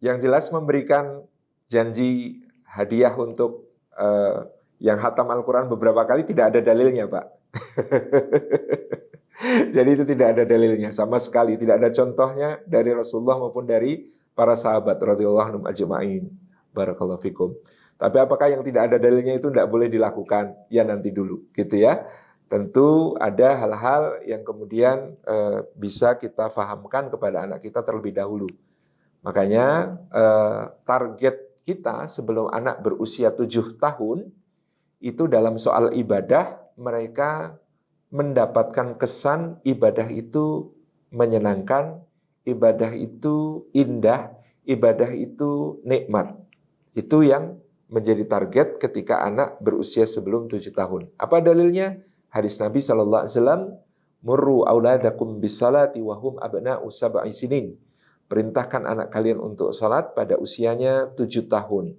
Yang jelas memberikan janji hadiah untuk yang khatam Al-Quran beberapa kali tidak ada dalilnya, Pak. Jadi itu tidak ada dalilnya sama sekali, tidak ada contohnya dari Rasulullah maupun dari para sahabat radhiyallahu anhum ajma'in. Barakallahu fikum. Tapi apakah yang tidak ada dalilnya itu tidak boleh dilakukan? Ya nanti dulu, gitu ya. Tentu ada hal-hal yang kemudian bisa kita fahamkan kepada anak kita terlebih dahulu. Makanya target kita sebelum anak berusia 7 tahun itu dalam soal ibadah mereka mendapatkan kesan ibadah itu menyenangkan, ibadah itu indah, ibadah itu nikmat. Itu yang menjadi target ketika anak berusia sebelum 7 tahun. Apa dalilnya? Hadis Nabi SAW, murru auladakum bisalati wahum abna'u sab'i sinin. Perintahkan anak kalian untuk salat pada usianya 7 tahun.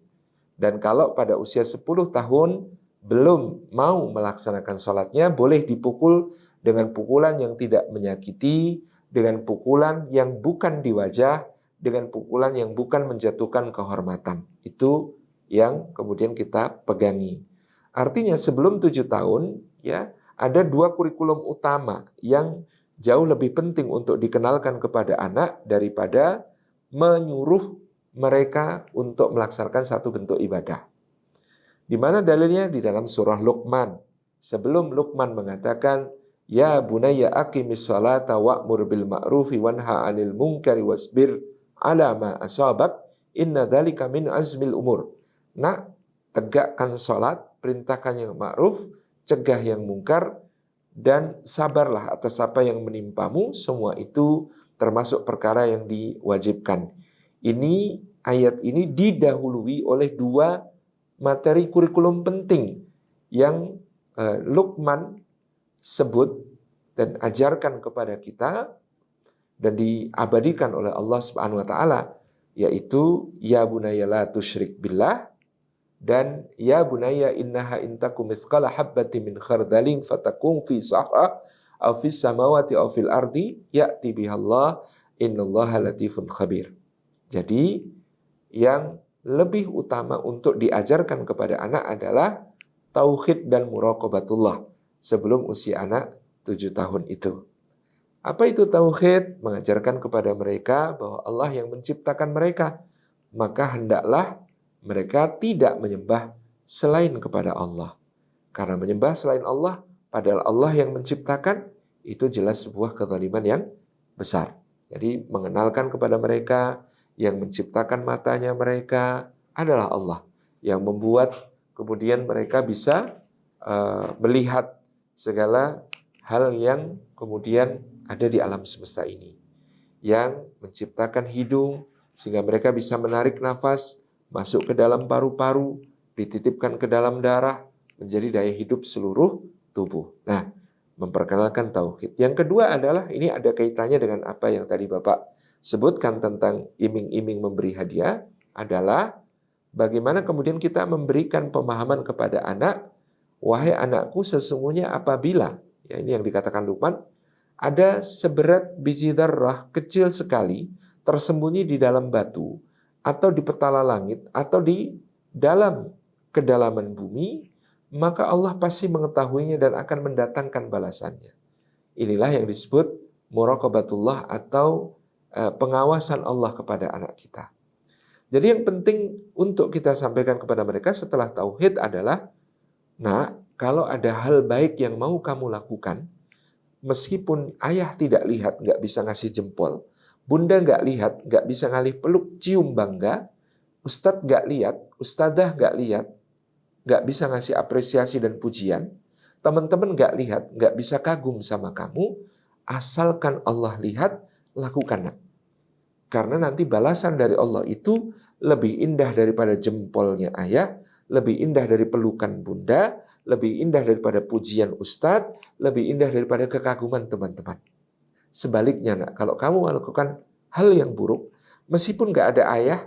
Dan kalau pada usia 10 tahun belum mau melaksanakan salatnya, boleh dipukul dengan pukulan yang tidak menyakiti, dengan pukulan yang bukan di wajah, dengan pukulan yang bukan menjatuhkan kehormatan. Itu yang kemudian kita pegangi. Artinya sebelum 7 tahun, ya, ada 2 kurikulum utama yang jauh lebih penting untuk dikenalkan kepada anak daripada menyuruh mereka untuk melaksanakan satu bentuk ibadah. Di mana dalilnya? Di dalam surah Luqman. Sebelum Luqman mengatakan, ya bunayya aqimis salata wa'mur bil ma'rufi wanha 'anil munkari wasbir 'ala ma asabak, inna dzalika min azmil umur. Nak, tegakkan salat, perintahkan yang ma'ruf, cegah yang mungkar, dan sabarlah atas apa yang menimpamu, semua itu termasuk perkara yang diwajibkan. Ayat ini didahului oleh 2 materi kurikulum penting yang Luqman sebut dan ajarkan kepada kita dan diabadikan oleh Allah Subhanahu wa taala, yaitu ya bunayya la tusyrik billah dan ya bunayya innaha intakum mithqala habbatin min khardalin fatakum fi sahra aw fis samawati aw fil ardi ya'ti bihallah innallaha latifun khabir. Jadi yang lebih utama untuk diajarkan kepada anak adalah tauhid dan muraqabatullah sebelum usia anak 7 tahun itu. Apa itu tauhid? Mengajarkan kepada mereka bahwa Allah yang menciptakan mereka. Maka hendaklah mereka tidak menyembah selain kepada Allah. Karena menyembah selain Allah, padahal Allah yang menciptakan, itu jelas sebuah kezaliman yang besar. Jadi mengenalkan kepada mereka yang menciptakan matanya mereka adalah Allah. Yang membuat kemudian mereka bisa melihat segala hal yang kemudian ada di alam semesta ini. Yang menciptakan hidung sehingga mereka bisa menarik nafas, masuk ke dalam paru-paru, dititipkan ke dalam darah, menjadi daya hidup seluruh tubuh. Nah, memperkenalkan tauhid. Yang kedua adalah, ini ada kaitannya dengan apa yang tadi Bapak sebutkan tentang iming-iming memberi hadiah, adalah bagaimana kemudian kita memberikan pemahaman kepada anak, wahai anakku, sesungguhnya apabila, ya ini yang dikatakan Luqman, ada seberat biji dzarrah kecil sekali tersembunyi di dalam batu atau di petala langit atau di dalam kedalaman bumi, maka Allah pasti mengetahuinya dan akan mendatangkan balasannya. Inilah yang disebut muraqabatullah atau pengawasan Allah kepada anak kita. Jadi yang penting untuk kita sampaikan kepada mereka setelah tauhid adalah, nah, kalau ada hal baik yang mau kamu lakukan, meskipun ayah tidak lihat, nggak bisa ngasih jempol, bunda nggak lihat, nggak bisa ngalih peluk, cium bangga, ustadz nggak lihat, ustadzah nggak lihat, nggak bisa ngasih apresiasi dan pujian, teman-teman nggak lihat, nggak bisa kagum sama kamu, asalkan Allah lihat, lakukan. Karena nanti balasan dari Allah itu lebih indah daripada jempolnya ayah, lebih indah dari pelukan bunda, lebih indah daripada pujian ustadz, lebih indah daripada kekaguman teman-teman. Sebaliknya, nak, kalau kamu melakukan hal yang buruk, meskipun nggak ada ayah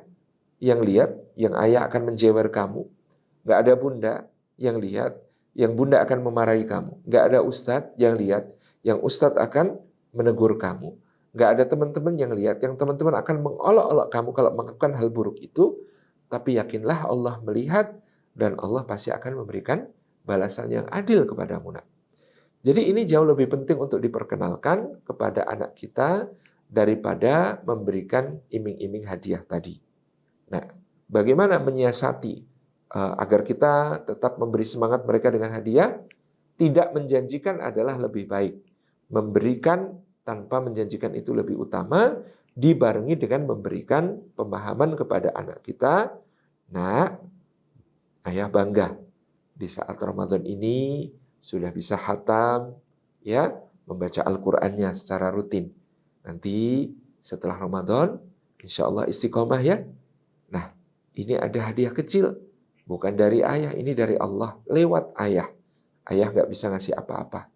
yang lihat, yang ayah akan menjewer kamu, nggak ada bunda yang lihat, yang bunda akan memarahi kamu, nggak ada ustadz yang lihat, yang ustadz akan menegur kamu, Nggak ada teman-teman yang lihat, yang teman-teman akan mengolok-olok kamu kalau melakukan hal buruk itu, tapi yakinlah Allah melihat dan Allah pasti akan memberikan balasan yang adil kepadamu. Nak. Jadi ini jauh lebih penting untuk diperkenalkan kepada anak kita daripada memberikan iming-iming hadiah tadi. Nah, bagaimana menyiasati agar kita tetap memberi semangat mereka dengan hadiah? Tidak menjanjikan adalah lebih baik. Memberikan tanpa menjanjikan itu lebih utama, dibarengi dengan memberikan pemahaman kepada anak kita. Nah, ayah bangga di saat Ramadan ini sudah bisa khatam, ya, membaca Al-Qur'annya secara rutin. Nanti setelah Ramadan, insya Allah istiqomah ya. Nah, ini ada hadiah kecil, bukan dari ayah, ini dari Allah lewat ayah. Ayah nggak bisa ngasih apa-apa,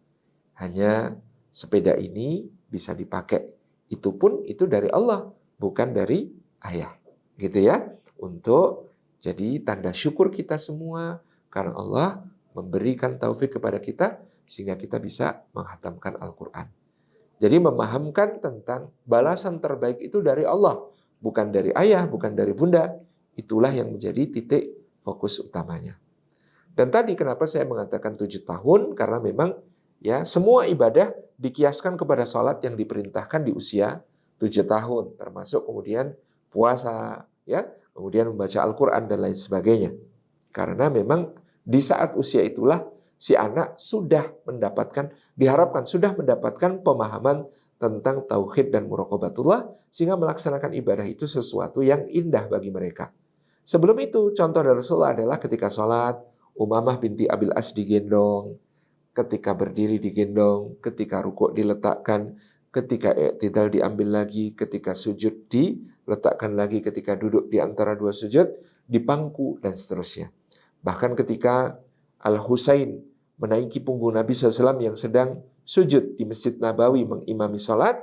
hanya sepeda ini bisa dipakai. Itu pun itu dari Allah, bukan dari ayah, gitu ya. Untuk jadi tanda syukur kita semua karena Allah memberikan taufik kepada kita sehingga kita bisa menghatamkan Al-Quran. Jadi memahamkan tentang balasan terbaik itu dari Allah, bukan dari ayah, bukan dari bunda. Itulah yang menjadi titik fokus utamanya. Dan tadi kenapa saya mengatakan 7 tahun, karena memang ya semua ibadah dikiaskan kepada sholat yang diperintahkan di usia 7 tahun, termasuk kemudian puasa, ya, kemudian membaca Al-Quran dan lain sebagainya. Karena memang di saat usia itulah si anak sudah mendapatkan, diharapkan sudah mendapatkan pemahaman tentang tauhid dan muraqabatullah sehingga melaksanakan ibadah itu sesuatu yang indah bagi mereka. Sebelum itu, contoh dari Rasulullah adalah ketika sholat, Umamah binti Abil As digendong, ketika berdiri digendong, ketika rukuk diletakkan, ketika i'tidal diambil lagi, ketika sujud diletakkan lagi, ketika duduk di antara dua sujud, dipangku, dan seterusnya. Bahkan ketika Al-Husain menaiki punggung Nabi SAW yang sedang sujud di Masjid Nabawi mengimami sholat,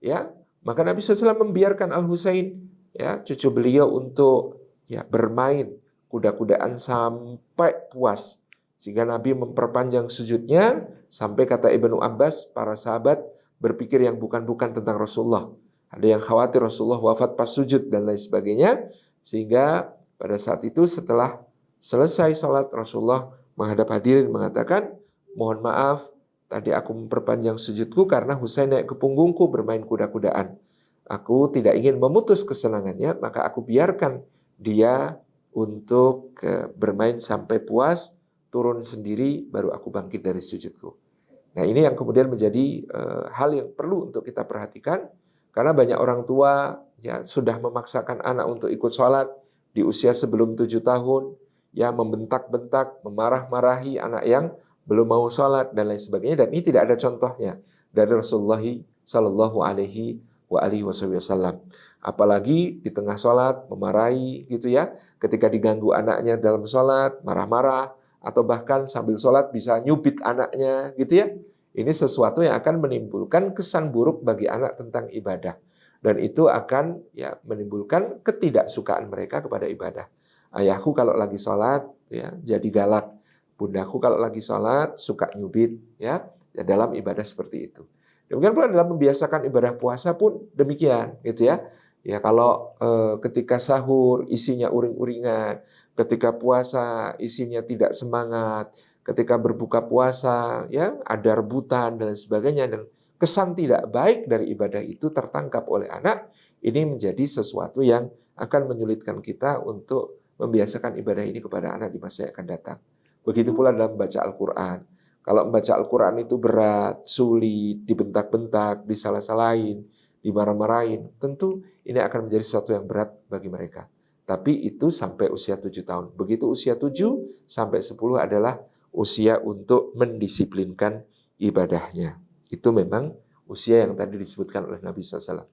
ya, maka Nabi SAW membiarkan Al-Husain, ya, cucu beliau untuk ya bermain kuda-kudaan sampai puas. Sehingga Nabi memperpanjang sujudnya sampai kata Ibnu Abbas, para sahabat berpikir yang bukan-bukan tentang Rasulullah. Ada yang khawatir Rasulullah wafat pas sujud dan lain sebagainya. Sehingga pada saat itu setelah selesai sholat, Rasulullah menghadap hadirin mengatakan, mohon maaf, tadi aku memperpanjang sujudku karena Husain naik ke punggungku bermain kuda-kudaan. Aku tidak ingin memutus kesenangannya, maka aku biarkan dia untuk bermain sampai puas, turun sendiri, baru aku bangkit dari sujudku. Nah, ini yang kemudian menjadi hal yang perlu untuk kita perhatikan, karena banyak orang tua ya sudah memaksakan anak untuk ikut sholat di usia sebelum 7 tahun, ya membentak-bentak, memarah-marahi anak yang belum mau sholat dan lain sebagainya. Dan ini tidak ada contohnya dari Rasulullah Shallallahu Alaihi Wasallam. Apalagi di tengah sholat memarahi gitu ya, ketika diganggu anaknya dalam sholat marah-marah, atau bahkan sambil sholat bisa nyubit anaknya gitu ya. Ini sesuatu yang akan menimbulkan kesan buruk bagi anak tentang ibadah, dan itu akan ya menimbulkan ketidaksukaan mereka kepada ibadah. Ayahku kalau lagi sholat ya jadi galak, bundaku kalau lagi sholat suka nyubit ya dalam ibadah seperti itu. Demikian pula dalam membiasakan ibadah puasa pun demikian gitu ya. Ya kalau ketika sahur isinya uring-uringan, ketika puasa isinya tidak semangat, ketika berbuka puasa ya ada rebutan dan sebagainya, dan kesan tidak baik dari ibadah itu tertangkap oleh anak, ini menjadi sesuatu yang akan menyulitkan kita untuk membiasakan ibadah ini kepada anak di masa yang akan datang. Begitu pula dalam membaca Al-Quran. Kalau membaca Al-Quran itu berat, sulit, dibentak-bentak, disalah-salahin, dimarah-marahin, tentu ini akan menjadi sesuatu yang berat bagi mereka. Tapi itu sampai usia 7 tahun. Begitu usia 7 sampai 10 adalah usia untuk mendisiplinkan ibadahnya. Itu memang usia yang tadi disebutkan oleh Nabi SAW.